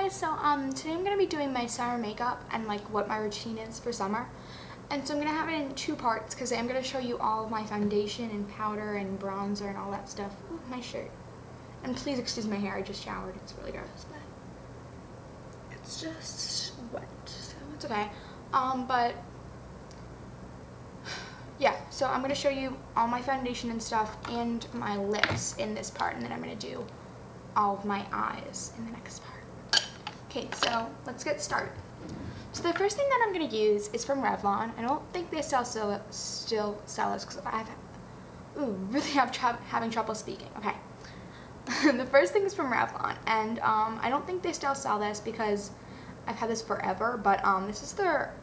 guys, so today I'm gonna be doing my summer makeup and like what my routine is for summer. And so I'm gonna have it in two parts because I'm gonna show you all of my foundation and powder and bronzer and all that stuff. Ooh, my shirt. And please excuse my hair, I just showered. It's really gross, but it's just wet, so it's okay. But yeah, so I'm gonna show you all my foundation and stuff and my lips in this part, and then I'm gonna do all of my eyes in the next part. Okay, so let's get started. So the first thing that I'm going to use is from Revlon. I don't think they still sell this because I've really having trouble speaking. Okay. The first thing is from Revlon, and I don't think they still sell this because I've had this forever, but this is their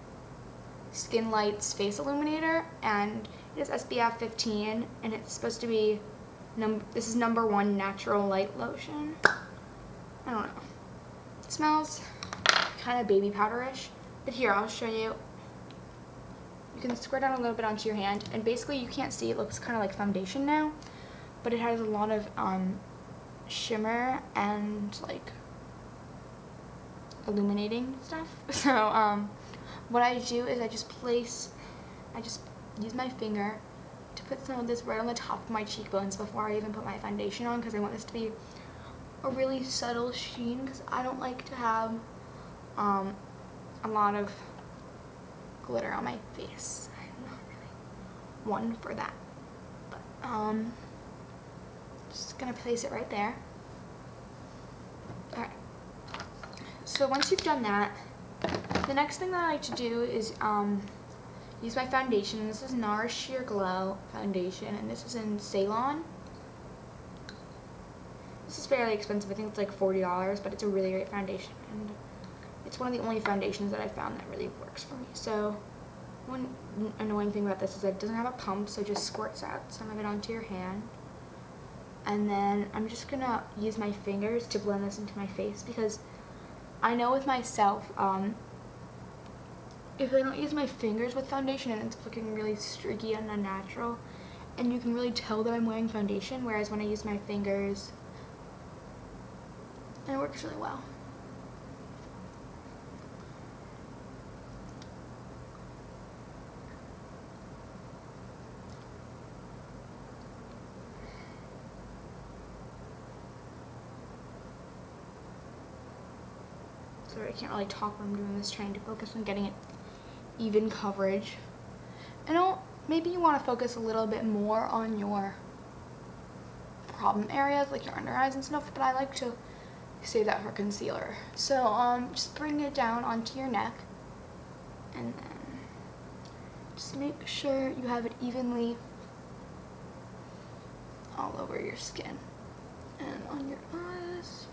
Skin Lights Face Illuminator, and it is SPF 15, and it's supposed to be this is #1 natural light lotion. I don't know. It smells kind of baby powderish, but here I'll show you. You can squirt down a little bit onto your hand, and basically you can't see, it looks kind of like foundation now, but it has a lot of shimmer and like illuminating stuff. So what I do is I just use my finger to put some of this right on the top of my cheekbones before I even put my foundation on, because I want this to be a really subtle sheen, because I don't like to have a lot of glitter on my face. I'm not really one for that. But just gonna place it right there. Alright. So once you've done that, the next thing that I like to do is use my foundation. This is Nars Sheer Glow foundation, and this is in Ceylan. This is fairly expensive. I think it's like $40, but it's a really great foundation, and it's one of the only foundations that I found that really works for me. So one annoying thing about this is that it doesn't have a pump, so it just squirts out some of it onto your hand. And then I'm just gonna use my fingers to blend this into my face, because I know with myself, if I don't use my fingers with foundation, and it's looking really streaky and unnatural, and you can really tell that I'm wearing foundation, whereas when I use my fingers, it works really well. Sorry, I can't really talk when I'm doing this, trying to focus on getting it even coverage. And maybe you want to focus a little bit more on your problem areas, like your under eyes and stuff, but I like to save that for concealer. So just bring it down onto your neck, and then just make sure you have it evenly all over your skin and on your eyes.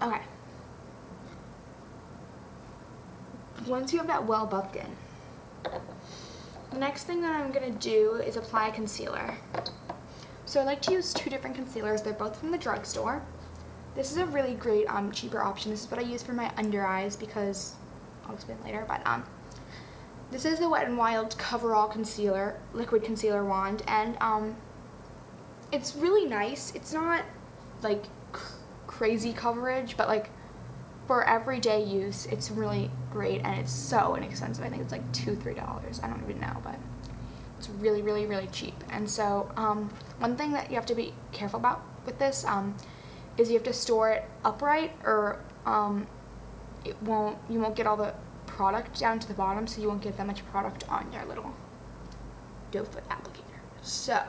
Okay. Once you have that well buffed in, the next thing that I'm going to do is apply concealer. So I like to use two different concealers. They're both from the drugstore. This is a really great cheaper option. This is what I use for my under eyes, because I'll explain later, but this is the Wet n Wild Coverall Concealer, Liquid Concealer Wand, and it's really nice. It's not like crazy coverage, but like for everyday use, it's really great, and it's so inexpensive. I think it's like $2-3. I don't even know, but it's really, really, really cheap. And so one thing that you have to be careful about with this is you have to store it upright, or you won't get all the product down to the bottom, so you won't get that much product on your little doe foot applicator. So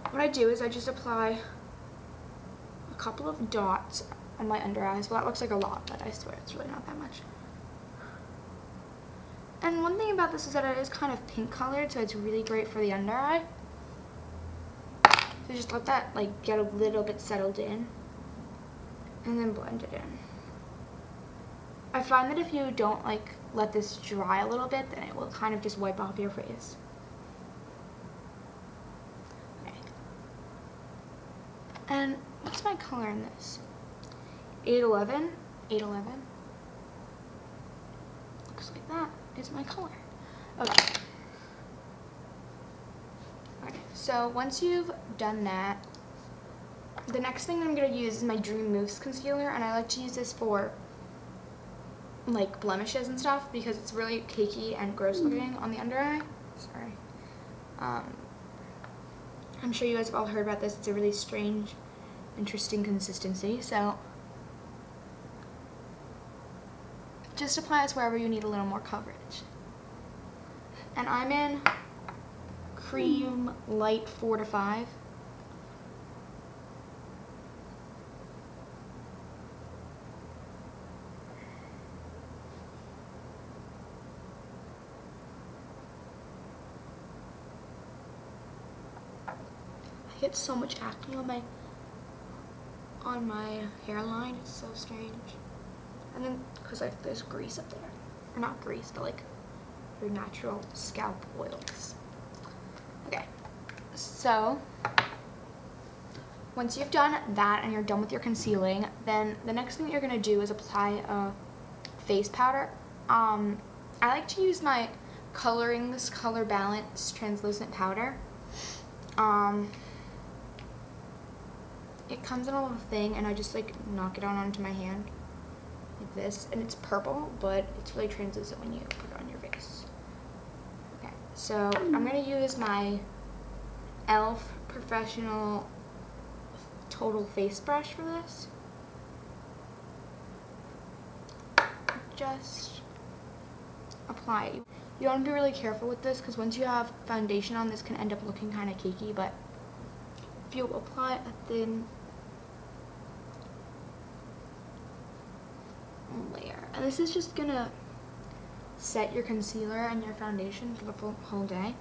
what I do is I just apply a couple of dots on my under eyes. Well, that looks like a lot, but I swear it's really not that much. And one thing about this is that it is kind of pink colored, so it's really great for the under eye. So just let that like get a little bit settled in, and then blend it in. I find that if you don't like let this dry a little bit, then it will kind of just wipe off your face. Okay. And what's my color in this? 811. 811. Looks like that is my color. Okay. Okay, So once you've done that, the next thing I'm going to use is my Dream Mousse concealer, and I like to use this for like blemishes and stuff because it's really cakey and gross looking on the under eye. Sorry. I'm sure you guys have all heard about this. It's a really strange, interesting consistency. So just apply this wherever you need a little more coverage. And I'm in Cream Light 4 to 5. I get so much acne on my hairline. It's so strange. And then because there's grease up there, or not grease, but like your natural scalp oils. Okay, so once you've done that and you're done with your concealing, then the next thing that you're gonna do is apply a face powder. I like to use my Colourings Color Balance Translucent Powder. It comes in a little thing, and I just like knock it onto my hand like this, and it's purple, but it's really translucent when you put it on your face. Okay, so I'm gonna use my e.l.f. Professional Total Face Brush for this. Just apply it. You want to be really careful with this because once you have foundation on, this can end up looking kind of cakey, but if you apply a thin layer, and this is just gonna set your concealer and your foundation for the whole day.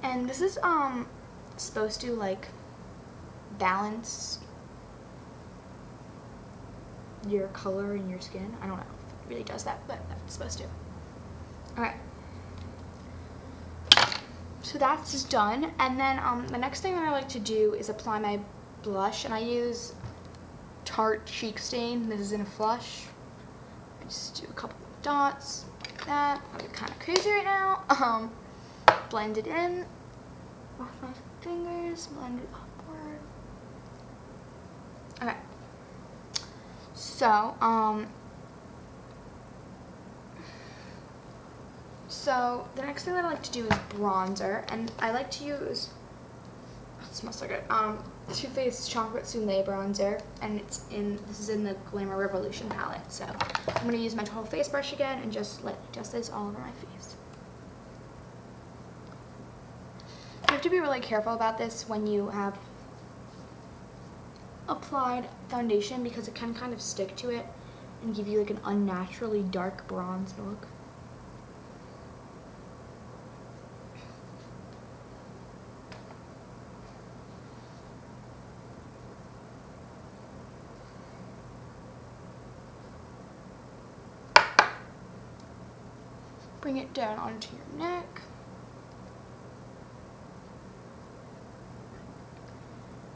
And this is supposed to like balance your color in your skin. I don't know if it really does that, but it's supposed to. Okay. So that's just done, and then the next thing that I like to do is apply my blush, and I use Tarte Cheek Stain. This is in a flush. I just do a couple of dots like that. I'm kind of crazy right now. Blend it in with my fingers, blend it upward. Okay. So the next thing that I like to do is bronzer, and I like to use, it smells so good, Too Faced Chocolate Souffle bronzer, and this is in the Glamour Revolution palette. So I'm going to use my Total Face Brush again and just let this all over my face. You have to be really careful about this when you have applied foundation because it can kind of stick to it and give you like an unnaturally dark bronze look. Bring it down onto your neck.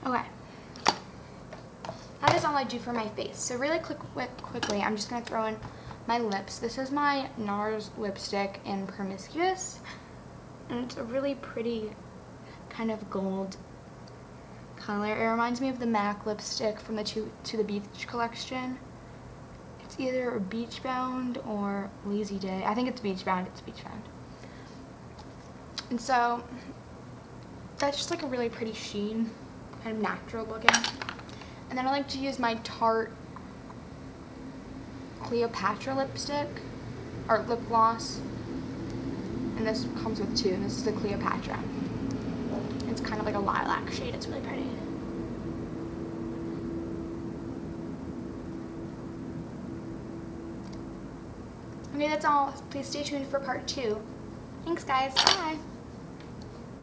Okay. That is all I do for my face. So really quickly, I'm just going to throw in my lips. This is my Nars lipstick in Promiscuous. And it's a really pretty kind of gold color. It reminds me of the MAC lipstick from the To the Beach collection. It's either Beach Bound or Lazy Day. I think it's Beach Bound. It's Beach Bound. And so that's just like a really pretty sheen, kind of natural looking. And then I like to use my Tarte Cleopatra lipstick, or lip gloss. And this comes with two, and this is the Cleopatra. It's kind of like a lilac shade. It's really pretty. Okay, that's all. Please stay tuned for part 2. Thanks, guys. Bye.